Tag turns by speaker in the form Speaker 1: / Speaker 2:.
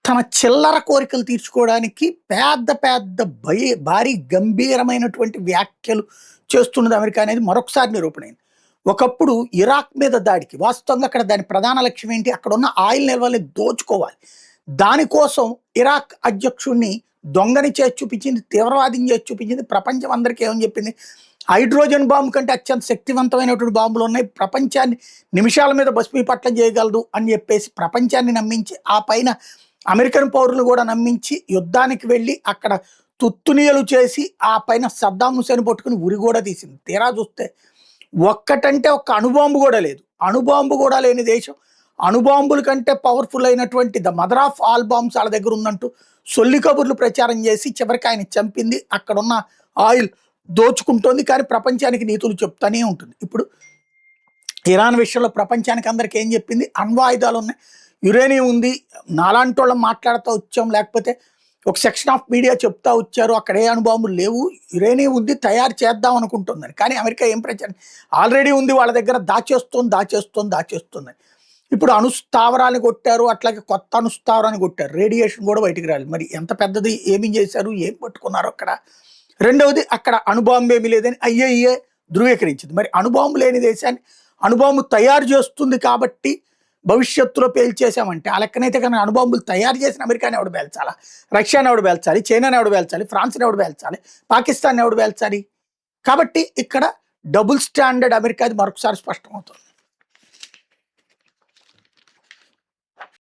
Speaker 1: తన చిల్లర కోరికలు తీర్చుకోవడానికి పెద్ద పెద్ద భారీ గంభీరమైనటువంటి వ్యాఖ్యలు చేస్తున్నది అమెరికా అనేది మరొకసారి నిరూపణైంది. ఒకప్పుడు ఇరాక్ మీద దాడికి వాస్తవంగా అక్కడ దాని ప్రధాన లక్ష్యం ఏంటి? అక్కడ ఉన్న ఆయిల్ నిల్వల్ని దోచుకోవాలి. దానికోసం ఇరాక్ అధ్యక్షుడిని దొంగని చేసి చూపించింది, తీవ్రవాదిని చేసి చూపించింది. ప్రపంచం అందరికీ ఏమని చెప్పింది? హైడ్రోజన్ బాంబు కంటే అత్యంత శక్తివంతమైనటువంటి బాంబులు ఉన్నాయి, ప్రపంచాన్ని నిమిషాల మీద భస్మీపట్నం చేయగలదు అని చెప్పేసి ప్రపంచాన్ని నమ్మించి, ఆ పైన అమెరికన్ పౌరులు కూడా నమ్మించి యుద్ధానికి వెళ్ళి అక్కడ తుత్తునియలు చేసి ఆ పైన సద్దాం హుసేన్ పట్టుకుని ఉరి కూడా తీసింది. తీరా చూస్తే ఒక్కటంటే ఒక్క అణుబాంబు కూడా లేదు. అణుబాంబు కూడా లేని దేశం, అణుబాంబుల కంటే పవర్ఫుల్ అయినటువంటి the mother of all bombs వాళ్ళ దగ్గర ఉందంటూ సొల్లి కబుర్లు ప్రచారం చేసి చివరికి ఆయన చంపింది. అక్కడున్న ఆయిల్ దోచుకుంటోంది, కానీ ప్రపంచానికి నీతులు చెప్తానే ఉంటుంది. ఇప్పుడు ఇరాన్ విషయంలో ప్రపంచానికి అందరికీ ఏం చెప్పింది? అణ్వాయుధాలు ఉన్నాయి, యురేనియం ఉంది, నాలాంటి వాళ్ళం మాట్లాడుతూ వచ్చాం, లేకపోతే ఒక సెక్షన్ ఆఫ్ మీడియా చెప్తా వచ్చారు అక్కడ ఏ అణుబాంబులు లేవు, యురేనియం ఉంది, తయారు చేద్దాం అనుకుంటుందని. కానీ అమెరికా ఏం ప్రచారం? ఆల్రెడీ ఉంది వాళ్ళ దగ్గర, దాచేస్తుంది. ఇప్పుడు అణుస్థావరాన్ని కొట్టారు, అట్లాగే కొత్త అణుస్థావరాన్ని కొట్టారు, రేడియేషన్ కూడా బయటికి రాలేదు. మరి ఎంత పెద్దది, ఏమి చేశారు, ఏం పట్టుకున్నారు అక్కడ? రెండవది, అక్కడ అణుబాంబు ఏమీ లేదని ఐఏఈఏ ధృవీకరించింది. మరి అణుబాంబు లేని దేశాన్ని అణుబాంబు తయారు చేస్తుంది కాబట్టి భవిష్యత్తులో పేల్చేసామంటే, ఆ లెక్కనైతే కనుక అణుబాంబులు తయారు చేసిన అమెరికాని ఎవడు పేల్చాలా? రష్యాని ఎవడు పేల్చాలి? చైనాని ఎవడు పేల్చాలి? ఫ్రాన్స్ని ఎవడు పేల్చాలి? పాకిస్తాన్ని ఎవడు పేల్చాలి? కాబట్టి ఇక్కడ డబుల్ స్టాండర్డ్ అమెరికాది మరొకసారి స్పష్టమవుతుంది.